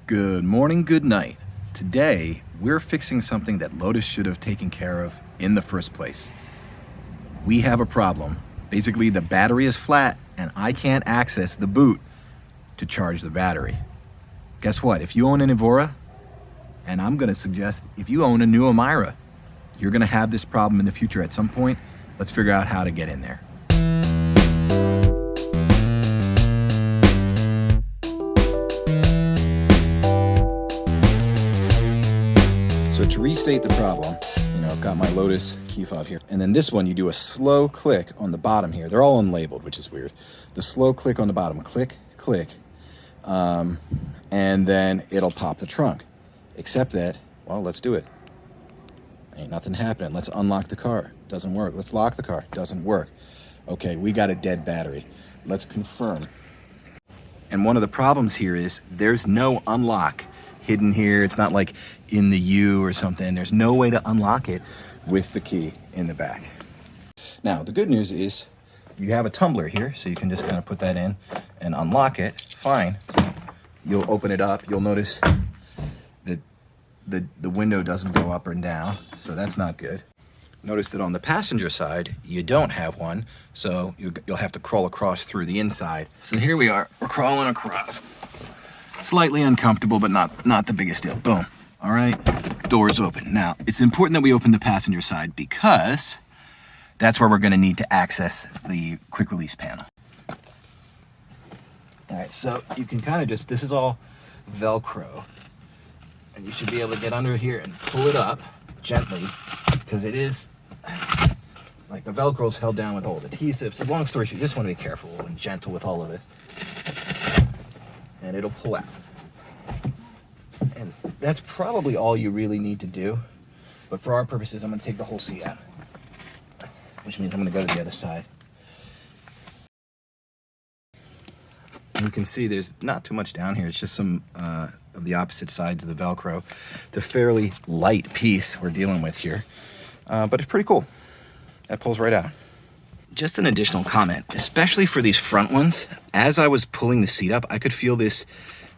Good morning, good night. Today, we're fixing something that Lotus should have taken care of in the first place. We have a problem. Basically, the battery is flat and I can't access the boot to charge the battery. Guess what? If you own an Evora, and I'm gonna suggest if you own a new Amira, you're gonna have this problem in the future at some point. Let's figure out how to get in there. So to restate the problem, I've got my Lotus key fob here. And then this one, you do a slow click on the bottom here. They're all unlabeled, which is weird. The slow click on the bottom, click, click, and then it'll pop the trunk. Except that, well, let's do it. Ain't nothing happening. Let's unlock the car. Doesn't work. Let's lock the car. Doesn't work. Okay, we got a dead battery. Let's confirm. And one of the problems here is there's no unlock hidden here. It's not like in the U or something. There's no way to unlock it with the key in the back. Now, the good news is you have a tumbler here, so you can just kind of put that in and unlock it. Fine. You'll open it up. You'll notice that the window doesn't go up and down, so that's not good. Notice that on the passenger side, you don't have one, so you'll have to crawl across through the inside. So here we are. We're crawling across. Slightly uncomfortable, but not the biggest deal. Boom. All right, doors open. Now, it's important that we open the passenger side because that's where we're gonna need to access the quick release panel. All right, so you can kind of this is all Velcro, and you should be able to get under here and pull it up gently because it is, like the Velcro is held down with old adhesive. So long story short, you just wanna be careful and gentle with all of this. And it'll pull out. And that's probably all you really need to do. But for our purposes, I'm gonna take the whole seat out, which means I'm gonna go to the other side. And you can see there's not too much down here. It's just some of the opposite sides of the Velcro. It's a fairly light piece we're dealing with here, but it's pretty cool. That pulls right out. Just an additional comment, especially for these front ones, as I was pulling the seat up, I could feel this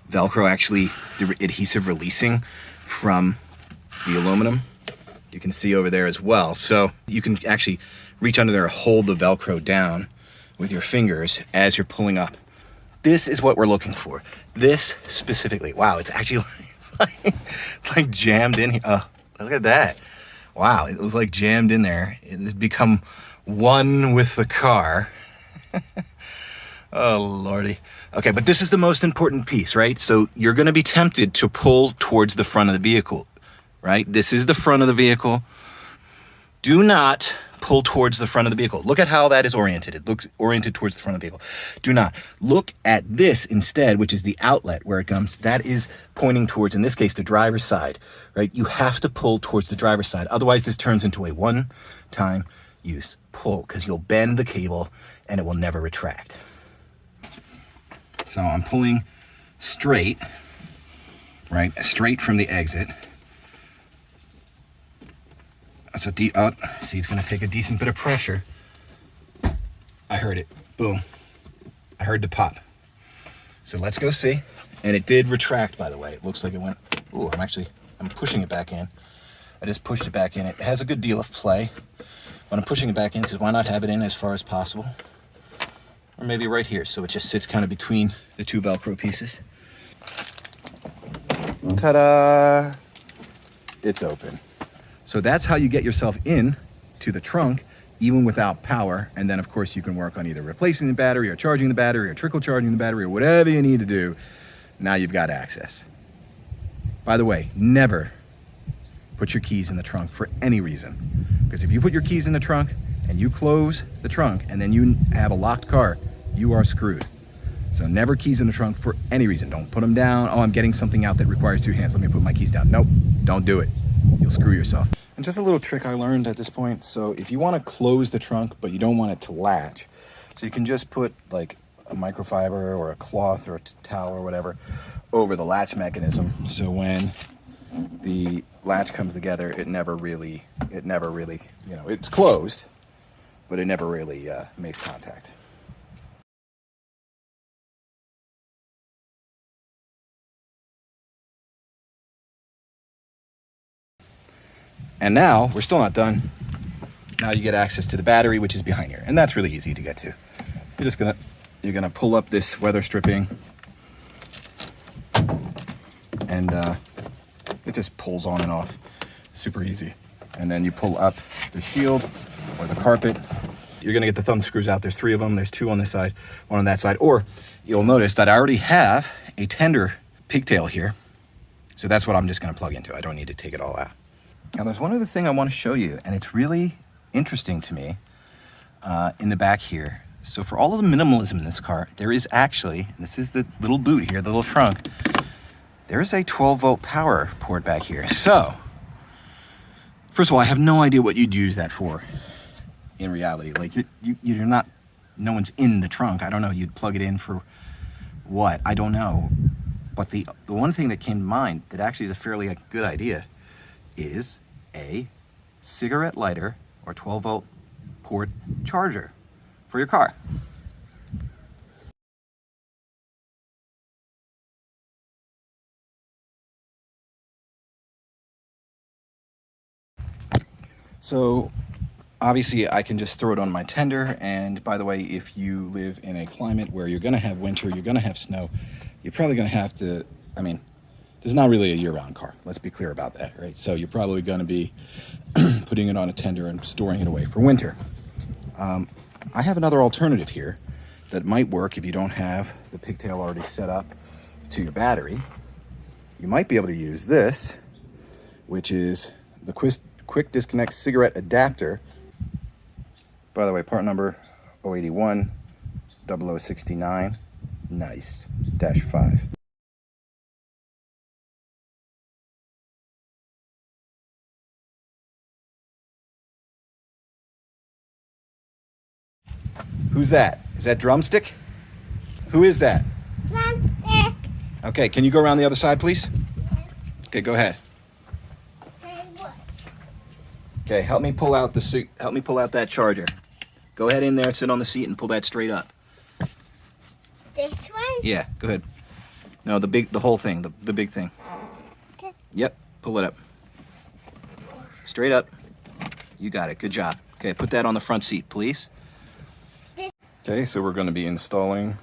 Velcro actually, the adhesive releasing from the aluminum. You can see over there as well. So you can actually reach under there and hold the Velcro down with your fingers as you're pulling up. This is what we're looking for. This specifically, wow, it's actually it's like jammed in here. Oh, look at that. Wow, it was like jammed in there. It has become one with the car. Oh, Lordy. Okay, but this is the most important piece, right? So you're going to be tempted to pull towards the front of the vehicle, right? This is the front of the vehicle. Do not pull towards the front of the vehicle. Look at how that is oriented. It looks oriented towards the front of the vehicle. Do not. Look at this instead, which is the outlet where it comes. That is pointing towards, in this case, the driver's side, right? You have to pull towards the driver's side. Otherwise, this turns into a one-time use pull because you'll bend the cable and it will never retract. So I'm pulling straight, right? Straight from the exit. That's see, it's gonna take a decent bit of pressure. I heard it, boom. I heard the pop. So let's go see. And it did retract, by the way. It looks like it went, ooh, I'm pushing it back in. I just pushed it back in. It has a good deal of play. But I'm pushing it back in because why not have it in as far as possible? Or maybe right here, so it just sits kind of between the two Velcro pieces. Ta-da! It's open. So that's how you get yourself in to the trunk, even without power. And then of course you can work on either replacing the battery or charging the battery or trickle charging the battery or whatever you need to do. Now you've got access. By the way, never put your keys in the trunk for any reason. Because if you put your keys in the trunk and you close the trunk and then you have a locked car, you are screwed. So never keys in the trunk for any reason. Don't put them down. Oh, I'm getting something out that requires two hands. Let me put my keys down. Nope, don't do it. You'll screw yourself. And just a little trick I learned at this point. So if you want to close the trunk, but you don't want it to latch, so you can just put like a microfiber or a cloth or a towel or whatever over the latch mechanism. So when the latch comes together, it never really, it's closed, but it never really makes contact. And now we're still not done. Now you get access to the battery, which is behind here, and that's really easy to get to. You're gonna pull up this weather stripping, and it just pulls on and off, super easy. And then you pull up the shield or the carpet. You're gonna get the thumb screws out. There's 3 of them. There's 2 on this side, 1 on that side. Or you'll notice that I already have a tender pigtail here, so that's what I'm just gonna plug into. I don't need to take it all out. Now there's one other thing I want to show you, and it's really interesting to me in the back here. So for all of the minimalism in this car, there is actually, and this is the little boot here, the little trunk, there is a 12-volt power port back here. So, first of all, I have no idea what you'd use that for in reality. Like, you're not, no one's in the trunk. I don't know, you'd plug it in for what? I don't know. But the one thing that came to mind that actually is a fairly good idea is a cigarette lighter or 12-volt port charger for your car. So obviously I can just throw it on my tender, and by the way, if you live in a climate where you're gonna have winter, you're gonna have snow, you're probably gonna have to, I mean, this is not really a year-round car, let's be clear about that, right? So you're probably gonna be putting it on a tender and storing it away for winter. I have another alternative here that might work if you don't have the pigtail already set up to your battery. You might be able to use this, which is the quick disconnect cigarette adapter. By the way, part number 081 0069 nice -5. Who's that? Is that Drumstick? Who is that? Drumstick. Okay, can you go around the other side, please? Okay, go ahead. Okay, what? Okay, help me pull out that charger. Go ahead in there, sit on the seat, and pull that straight up. This one? Yeah, go ahead. No, the whole thing, the big thing. Yep, pull it up. Straight up. You got it, good job. Okay, put that on the front seat, please. Okay, so we're going to be installing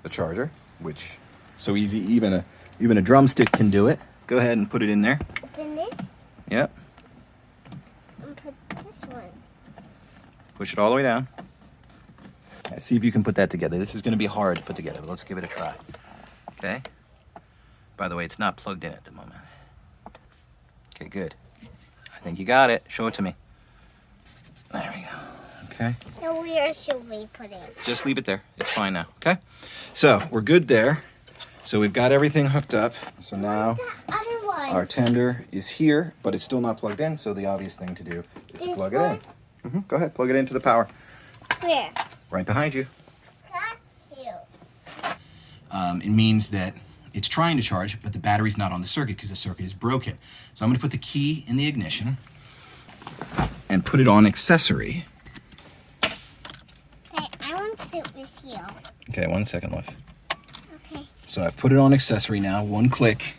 the charger, which so easy, even a drumstick can do it. Go ahead and put it in there. Open this Yep. and put this one. Push it all the way down. Let's see if you can put that together. This is going to be hard to put together, but let's give it a try. Okay. By the way, it's not plugged in at the moment. Okay, good. I think you got it. Show it to me. There we go. Okay. Now where should we put it? Just leave it there. It's fine now. Okay. So we're good there. So we've got everything hooked up. So now The other one. our tender is here, but it's still not plugged in. So the obvious thing to do is to This plug one? it in. Go ahead, plug it into the power. Where? Right behind you. Got you. It means that it's trying to charge, but the battery's not on the circuit because the circuit is broken. So I'm going to put the key in the ignition and put it on accessory. Okay, I want to sit with you. Okay, 1 second left. Okay. So I've put it on accessory now, one click.